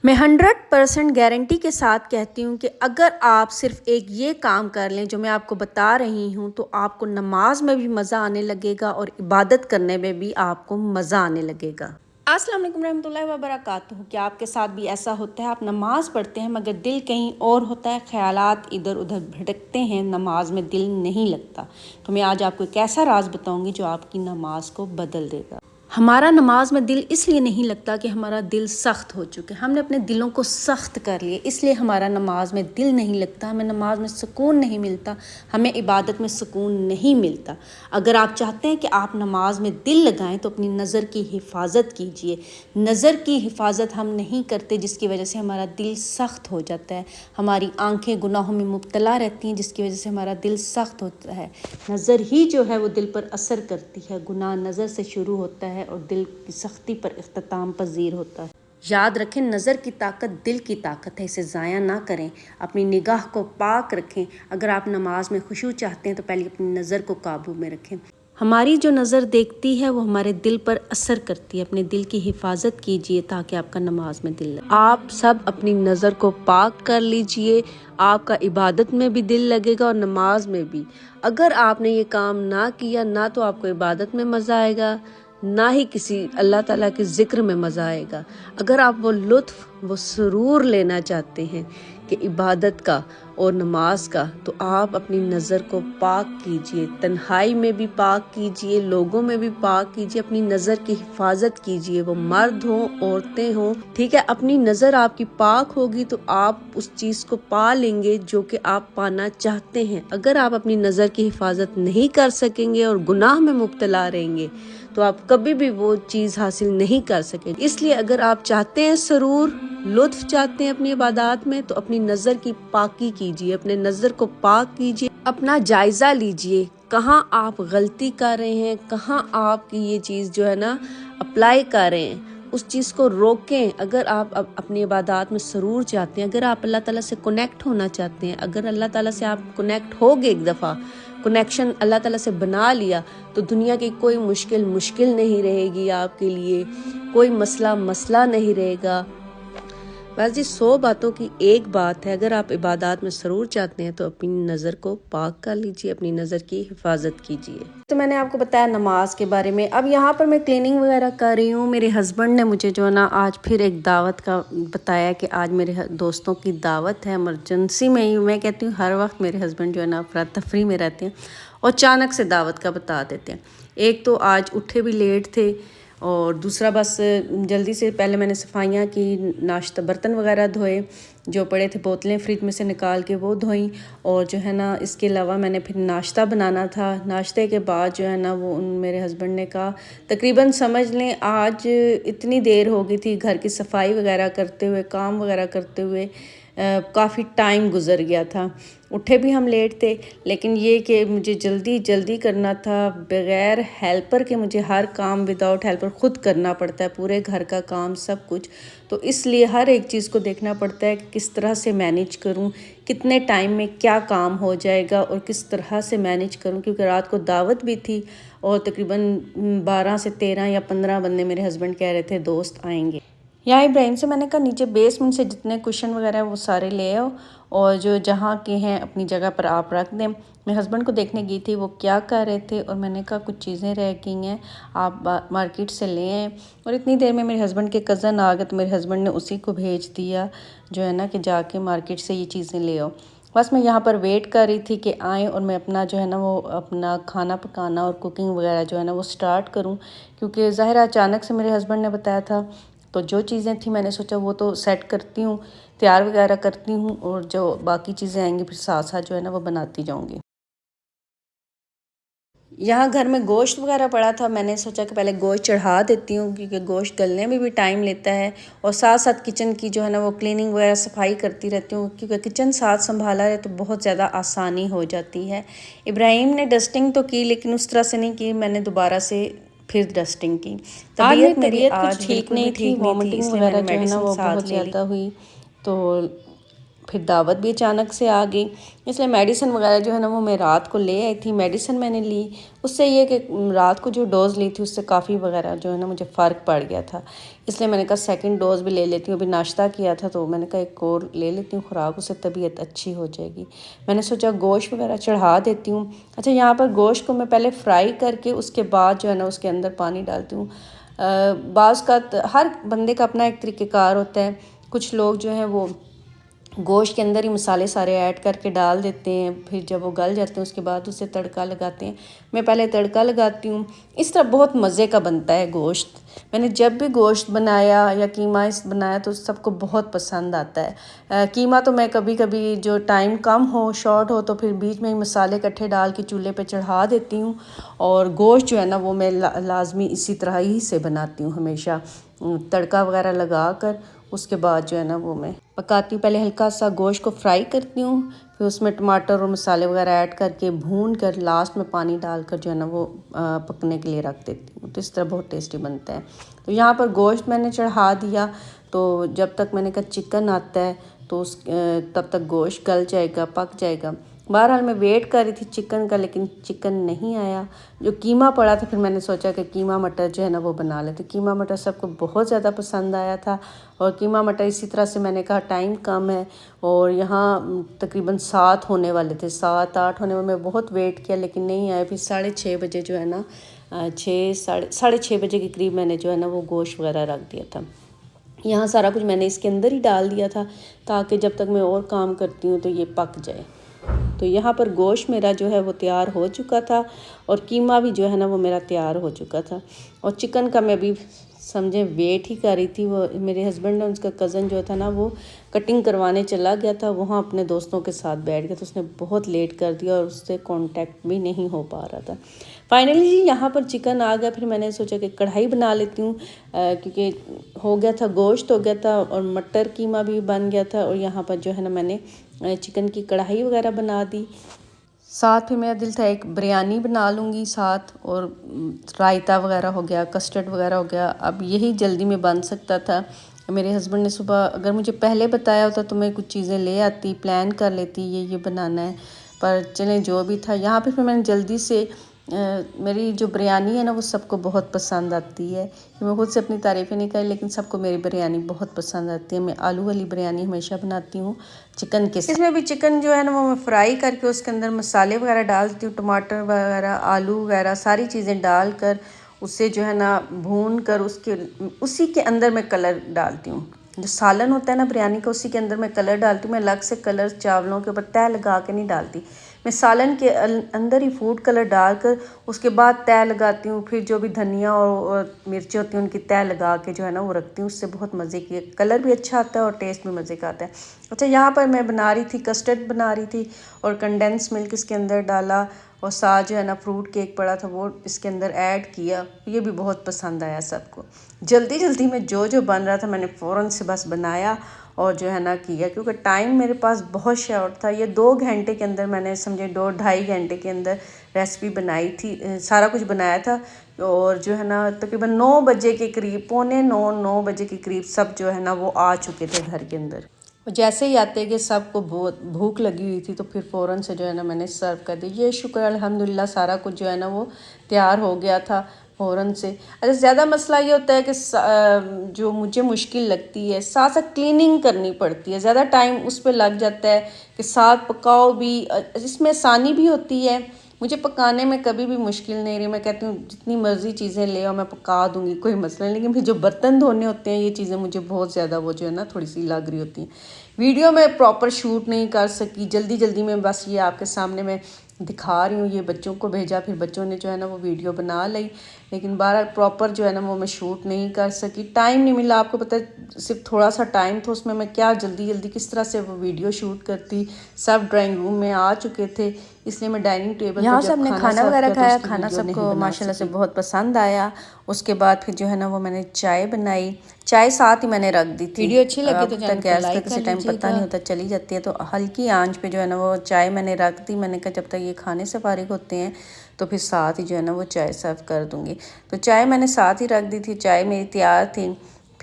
मैं 100% गारंटी के साथ कहती हूँ कि अगर आप सिर्फ़ एक ये काम कर लें जो मैं आपको बता रही हूँ, तो आपको नमाज में भी मज़ा आने लगेगा और इबादत करने में भी आपको मज़ा आने लगेगा। अस्सलाम वालेकुम रहमतुल्लाहि व बरकातुहू। क्या आपके साथ भी ऐसा होता है, आप नमाज़ पढ़ते हैं मगर दिल कहीं और होता है, ख़यालात इधर उधर भटकते हैं, नमाज में दिल नहीं लगता। तो मैं आज आपको एक ऐसा राज बताऊँगी जो आपकी नमाज को बदल देगा। हमारा नमाज में दिल इसलिए नहीं लगता कि हमारा दिल सख्त हो चुके, हमने अपने दिलों को सख्त कर लिए, इसलिए हमारा नमाज में दिल नहीं लगता, हमें नमाज में सुकून नहीं मिलता, हमें इबादत में सुकून नहीं मिलता। अगर आप चाहते हैं कि आप नमाज में दिल लगाएं तो अपनी नज़र की हिफाजत कीजिए। नज़र की हिफाजत हम नहीं करते, जिसकी वजह से हमारा दिल सख्त हो जाता है, हमारी आंखें गुनाहों में मुब्तला रहती हैं, जिसकी वजह से हमारा दिल सख्त होता है। नज़र ही जो है वो दिल पर असर करती है, गुनाह नज़र से शुरू होता है और दिल की सख्ती पर इख्तिताम पजीर होता है। याद रखें, नज़र की ताकत दिल की ताकत है, इसे ज़ाया ना करें, अपनी निगाह को पाक रखें। अगर आप नमाज में खुशू चाहते हैं तो पहले अपनी नज़र को काबू में रखें। हमारी जो नज़र देखती है वो हमारे दिल पर असर करती है। अपने दिल की हिफाजत कीजिए ताकि आपका नमाज में दिल लगे। आप सब अपनी नज़र को पाक कर लीजिए, आपका इबादत में भी दिल लगेगा और नमाज में भी। अगर आपने ये काम ना किया, ना तो आपको इबादत में मज़ा आएगा, ना ही किसी अल्लाह ताला के ज़िक्र में मज़ा आएगा। अगर आप वो लुत्फ़, वो सुरूर लेना चाहते हैं कि इबादत का और नमाज का, तो आप अपनी नज़र को पाक कीजिए, तन्हाई में भी पाक कीजिए, लोगों में भी पाक कीजिए, अपनी नज़र की हिफाजत कीजिए, वो मर्द हों औरतें हों, ठीक है। अपनी नज़र आपकी पाक होगी तो आप उस चीज़ को पा लेंगे जो कि आप पाना चाहते हैं। अगर आप अपनी नज़र की हिफाजत नहीं कर सकेंगे और गुनाह में मुब्तला रहेंगे तो आप कभी भी वो चीज़ हासिल नहीं कर सकेंगे। इसलिए अगर आप चाहते हैं सरूर, लुत्फ चाहते हैं अपनी इबादत में, तो अपनी नज़र की पाकी कीजिए, अपने नज़र को पाक कीजिए, अपना जायज़ा लीजिए कहाँ आप गलती कर रहे हैं, कहाँ आपकी ये चीज़ जो है ना अप्लाई कर रहे हैं, उस चीज़ को रोकें। अगर आप अपनी इबादत में सरूर चाहते हैं, अगर आप अल्लाह ताला से कनेक्ट होना चाहते हैं, अगर अल्लाह ताला से आप कनेक्ट हो गए, एक दफ़ा कनेक्शन अल्लाह ताला से बना लिया, तो दुनिया की कोई मुश्किल नहीं रहेगी आपके लिए, कोई मसला नहीं रहेगा। बस जी 100 बातों की एक बात है, अगर आप इबादत में सरूर चाहते हैं तो अपनी नज़र को पाक कर लीजिए, अपनी नज़र की हिफाजत कीजिए। तो मैंने आपको बताया नमाज के बारे में। अब यहाँ पर मैं क्लीनिंग वगैरह कर रही हूँ। मेरे हस्बैंड ने मुझे जो है ना आज फिर एक दावत का बताया कि आज मेरे दोस्तों की दावत है, इमरजेंसी में ही। मैं कहती हूँ हर वक्त मेरे हस्बैंड जो है ना अफरा तफरी में रहते हैं और अचानक से दावत का बता देते हैं। एक तो आज उठे भी लेट थे और दूसरा बस जल्दी से पहले मैंने सफाइयाँ की, नाश्ता बर्तन वगैरह धोए, जो पड़े थे बोतलें फ्रिज में से निकाल के वो धोई, और जो है ना इसके अलावा मैंने फिर नाश्ता बनाना था। नाश्ते के बाद जो है ना वो मेरे हस्बैंड ने कहा, तकरीबन समझ लें आज इतनी देर हो गई थी घर की सफाई वगैरह करते हुए, काम वगैरह करते हुए, काफ़ी टाइम गुजर गया था। उठे भी हम लेट थे, लेकिन ये कि मुझे जल्दी करना था, बग़ैर हेल्पर के मुझे हर काम विदाउट हेल्पर ख़ुद करना पड़ता है, पूरे घर का काम सब कुछ। तो इसलिए हर एक चीज़ को देखना पड़ता है कि किस तरह से मैनेज करूं, कितने टाइम में क्या काम हो जाएगा और किस तरह से मैनेज करूं, क्योंकि रात को दावत भी थी और तकरीबन 12 से 13 या 15 बंदे मेरे हस्बैंड कह रहे थे दोस्त आएंगे। यहाँ इब्राहिम से मैंने कहा नीचे बेसमेंट से जितने कुशन वगैरह वो सारे ले आओ और जो जहाँ के हैं अपनी जगह पर आप रख दें। मैं हस्बैंड को देखने गई थी वो क्या कर रहे थे और मैंने कहा कुछ चीज़ें रह गई हैं, आप मार्केट से ले आएँ। और इतनी देर में मेरे हस्बैंड के कज़न आ गए तो मेरे हस्बैंड ने उसी को भेज दिया जो है ना कि जाके मार्केट से ये चीज़ें ले आओ। बस मैं यहाँ पर वेट कर रही थी कि आएँ और मैं अपना जो है ना वो अपना खाना पकाना और कुकिंग वगैरह जो है ना वो स्टार्ट करूँ, क्योंकि ज़ाहिर अचानक से मेरे हस्बैंड ने बताया था। तो जो चीज़ें थी मैंने सोचा वो तो सेट करती हूँ, तैयार वगैरह करती हूँ और जो बाकी चीज़ें आएंगी फिर साथ साथ जो है ना वो बनाती जाऊँगी। यहाँ घर में गोश्त वगैरह पड़ा था, मैंने सोचा कि पहले गोश्त चढ़ा देती हूँ क्योंकि गोश्त गलने में भी टाइम लेता है, और साथ साथ किचन की जो है ना वो क्लीनिंग वगैरह सफाई करती रहती हूँ, क्योंकि किचन साथ संभाला है तो बहुत ज़्यादा आसानी हो जाती है। इब्राहिम ने डस्टिंग तो की लेकिन उस तरह से नहीं की, मैंने दोबारा से फिर डस्टिंग की। तबीयत मेरी आज कुछ ठीक नहीं थी, वॉमिटिंग इसलिए वगैरह मैंने जो है ना मेडिसिन वो साथ बहुत ले ली। ज़्यादा हुई, तो फिर दावत भी अचानक से आ गई, इसलिए मेडिसिन वगैरह जो है ना वो मैं रात को ले आई थी। मेडिसिन मैंने ली, उससे ये कि रात को जो डोज़ ली थी उससे काफ़ी वगैरह जो है ना मुझे फ़र्क पड़ गया था। इसलिए मैंने कहा सेकंड डोज़ भी ले लेती हूँ। अभी नाश्ता किया था तो मैंने कहा एक और ले लेती हूँ खुराक, उससे तबीयत अच्छी हो जाएगी। मैंने सोचा गोश्त वगैरह चढ़ा देती हूँ। अच्छा, यहाँ पर गोश्त को मैं पहले फ्राई करके उसके बाद जो है ना उसके अंदर पानी डालती हूँ। बाज़ का हर बंदे का अपना एक तरीक़ेकार होता है। कुछ लोग जो हैं वो गोश्त के अंदर ही मसाले सारे ऐड करके डाल देते हैं, फिर जब वो गल जाते हैं उसके बाद उसे तड़का लगाते हैं। मैं पहले तड़का लगाती हूँ। इस तरह बहुत मज़े का बनता है गोश्त। मैंने जब भी गोश्त बनाया या कीमा इस बनाया तो सबको बहुत पसंद आता है। कीमा तो मैं कभी कभी जो टाइम कम हो, शॉर्ट हो, तो फिर बीच में ही मसाले इकट्ठे डाल के चूल्हे पे चढ़ा देती हूँ। और गोश्त जो है ना वो मैं लाजमी इसी तरह ही से बनाती हूँ हमेशा, तड़का वगैरह लगा कर। उसके बाद जो है ना वो मैं पकाती हूँ। पहले हल्का सा गोश्त को फ्राई करती हूँ, फिर उसमें टमाटर और मसाले वगैरह ऐड करके भून कर लास्ट में पानी डालकर जो है ना वो पकने के लिए रख देती हूँ। तो इस तरह बहुत टेस्टी बनता है। तो यहाँ पर गोश्त मैंने चढ़ा दिया, तो जब तक मैंने कहा चिकन आता है तो तब तक गोश्त गल जाएगा, पक जाएगा। बहरहाल मैं वेट कर रही थी चिकन का, लेकिन चिकन नहीं आया। जो कीमा पड़ा था फिर मैंने सोचा कि कीमा मटर जो है ना वो बना लेते। कीमा मटर सबको बहुत ज़्यादा पसंद आया था। और कीमा मटर इसी तरह से मैंने कहा टाइम कम है और यहाँ तकरीबन 7 होने वाले थे, 7-8 होने में मैं बहुत वेट किया लेकिन नहीं आया। फिर 6:30 बजे जो है ना 6 साढ़े 6 बजे के करीब मैंने जो है ना वो गोश्त वगैरह रख दिया था। यहाँ सारा कुछ मैंने इसके अंदर ही डाल दिया था ताकि जब तक मैं और काम करती हूँ तो ये पक जाए। तो यहाँ पर गोश्त मेरा जो है वो तैयार हो चुका था और कीमा भी जो है ना वो मेरा तैयार हो चुका था। और चिकन का मैं भी समझे वेट ही कर रही थी। वो मेरे हस्बैंड ने, उसका कज़न जो था ना वो कटिंग करवाने चला गया था, वहाँ अपने दोस्तों के साथ बैठ गया, तो उसने बहुत लेट कर दिया और उससे कांटेक्ट भी नहीं हो पा रहा था। फाइनली जी यहाँ पर चिकन आ गया। फिर मैंने सोचा कि कढ़ाई बना लेती हूँ, क्योंकि हो गया था, गोश्त हो गया था और मटर कीमा भी बन गया था। और यहाँ पर जो है ना मैंने चिकन की कढ़ाई वगैरह बना दी। साथ में मेरा दिल था एक बिरयानी बना लूँगी साथ, और रायता वगैरह हो गया, कस्टर्ड वगैरह हो गया। अब यही जल्दी में बन सकता था। मेरे हस्बैंड ने सुबह अगर मुझे पहले बताया होता तो मैं कुछ चीज़ें ले आती, प्लान कर लेती ये बनाना है। पर चलें जो भी था, यहाँ पे फिर मैंने जल्दी से मेरी जो बिरयानी है ना वो सबको बहुत पसंद आती है। मैं खुद से अपनी तारीफ़ें नहीं करी लेकिन सबको मेरी बिरयानी बहुत पसंद आती है। मैं आलू वाली बिरयानी हमेशा बनाती हूँ चिकन के साथ। इसमें भी चिकन जो है ना वो मैं फ्राई करके उसके अंदर मसाले वगैरह डाल देती हूँ, टमाटर वगैरह, आलू वगैरह सारी चीज़ें डाल कर उससे जो है ना भून कर उसी के अंदर मैं कलर डालती हूँ। जो सालन होता है ना बिरयानी का, उसी के अंदर मैं कलर डालती हूँ। मैं अलग से कलर चावलों के ऊपर तय लगा के नहीं डालती। मैं सालन के अंदर ही फूड कलर डालकर उसके बाद तय लगाती हूँ। फिर जो भी धनिया और मिर्ची होती हैं उनकी तय लगा के जो है ना वो रखती हूँ। उससे बहुत मज़े की कलर भी अच्छा आता है और टेस्ट भी मज़े का आता है। अच्छा, यहाँ पर मैं बना रही थी, कस्टर्ड बना रही थी और कंडेंस मिल्क इसके अंदर डाला और साथ जो है ना फ्रूट केक पड़ा था वो इसके अंदर ऐड किया। ये भी बहुत पसंद आया सबको। जल्दी जल्दी में जो बन रहा था मैंने फ़ौरन से बस बनाया और जो है ना किया, क्योंकि टाइम मेरे पास बहुत शॉर्ट था। ये 2 घंटे के अंदर मैंने समझे 2-2.5 घंटे के अंदर रेसिपी बनाई थी, सारा कुछ बनाया था। और जो है ना तकरीबन 9 बजे के करीब, 8:45-9 बजे के करीब सब जो है ना वो आ चुके थे घर के अंदर। और जैसे ही आते कि सबको बहुत भूख लगी हुई थी तो फिर फ़ौरन से जो है ना मैंने सर्व कर दी। ये शुक्र अल्हम्दुलिल्लाह सारा कुछ जो है ना वो तैयार हो गया था फ़ौरन से। अच्छा, ज़्यादा मसला ये होता है कि जो मुझे मुश्किल लगती है, साथ साथ क्लीनिंग करनी पड़ती है, ज़्यादा टाइम उस पर लग जाता है कि साथ पकाओ भी। इसमें आसानी भी होती है, मुझे पकाने में कभी भी मुश्किल नहीं रही। मैं कहती हूँ जितनी मर्ज़ी चीज़ें ले आओ मैं पका दूँगी, कोई मसला नहीं। लेकिन फिर जो बर्तन धोने होते हैं ये चीज़ें मुझे बहुत ज़्यादा वो जो है ना थोड़ी सी लग रही होती हैं। वीडियो में प्रॉपर शूट नहीं कर सकी, जल्दी जल्दी में बस ये आपके सामने मैं दिखा रही हूँ। ये बच्चों को भेजा, फिर बच्चों ने जो है ना वो वीडियो बना ली, लेकिन बारह प्रॉपर जो है ना वो मैं शूट नहीं कर सकी, टाइम नहीं मिला। आपको पता है सिर्फ थोड़ा सा टाइम था, उसमें मैं क्या जल्दी जल्दी किस तरह से वो वीडियो शूट करती। सब ड्राइंग रूम में आ चुके थे, इसलिए मैं डाइनिंग टेबल यहाँ से हमने खाना वगैरह खाया। खाना सबको माशाल्लाह से बहुत पसंद आया। उसके बाद फिर जो है ना वो मैंने चाय बनाई, चाय साथ ही मैंने रख दी थी। वीडियो अच्छी लगी तो चैनल को लाइक किसी टाइम पता नहीं होता चली जाती है, तो हल्की आंच पे जो है ना वो चाय मैंने रख दी। मैंने कहा जब तक ये खाने से फारिग होते हैं तो फिर साथ ही जो है ना वो चाय सर्व कर दूँगी। तो चाय मैंने साथ ही रख दी थी, चाय मेरी तैयार थी।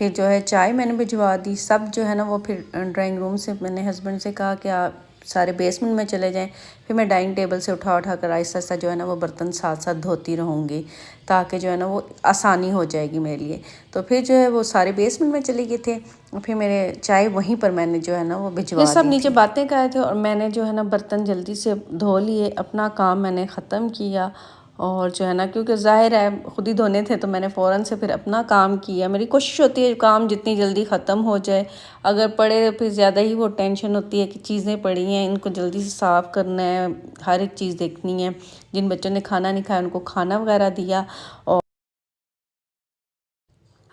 फिर जो है चाय मैंने भिजवा दी। सब जो है ना वो फिर ड्राइंग रूम से मैंने हस्बैंड से कहा कि आप सारे बेसमेंट में चले जाएं। फिर मैं डाइनिंग टेबल से उठा कर आहिस्ता आहिस्ता जो है ना वो बर्तन साथ साथ धोती रहूँगी, ताकि जो है ना वो आसानी हो जाएगी मेरे लिए। तो फिर जो है वो सारे बेसमेंट में चले गए थे, फिर मेरे चाय वहीं पर मैंने जो है ना वो भिजवा दी। ये सब नीचे बातें कर रहे थे और मैंने जो है ना बर्तन जल्दी से धो लिए, अपना काम मैंने ख़त्म किया। और जो है ना क्योंकि ज़ाहिर है ख़ुद ही धोने थे तो मैंने फ़ौरन से फिर अपना काम किया। मेरी कोशिश होती है काम जितनी जल्दी ख़त्म हो जाए, अगर पड़े फिर ज़्यादा ही वो टेंशन होती है कि चीज़ें पड़ी हैं इनको जल्दी से साफ़ करना है, हर एक चीज़ देखनी है। जिन बच्चों ने खाना नहीं खाया उनको खाना वगैरह दिया। और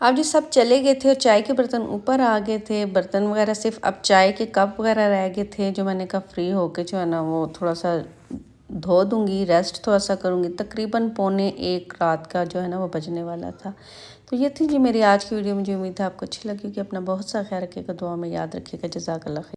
अब जी सब चले गए थे और चाय के बर्तन ऊपर आ गए थे, बर्तन वगैरह सिर्फ अब चाय के कप वगैरह रह गए थे, जो मैंने कहा फ्री होके जो है ना वो थोड़ा सा धो दूँगी, रेस्ट थोड़ा सा करूँगी। तकरीबन 1:45 रात का जो है ना वो बजने वाला था। तो ये थी जी मेरी आज की वीडियो। मुझे उम्मीद है आपको अच्छी लगी कि अपना बहुत सा ख्याल रखिएगा, दुआ में याद रखिएगा। जज़ाकल्लाह खैर।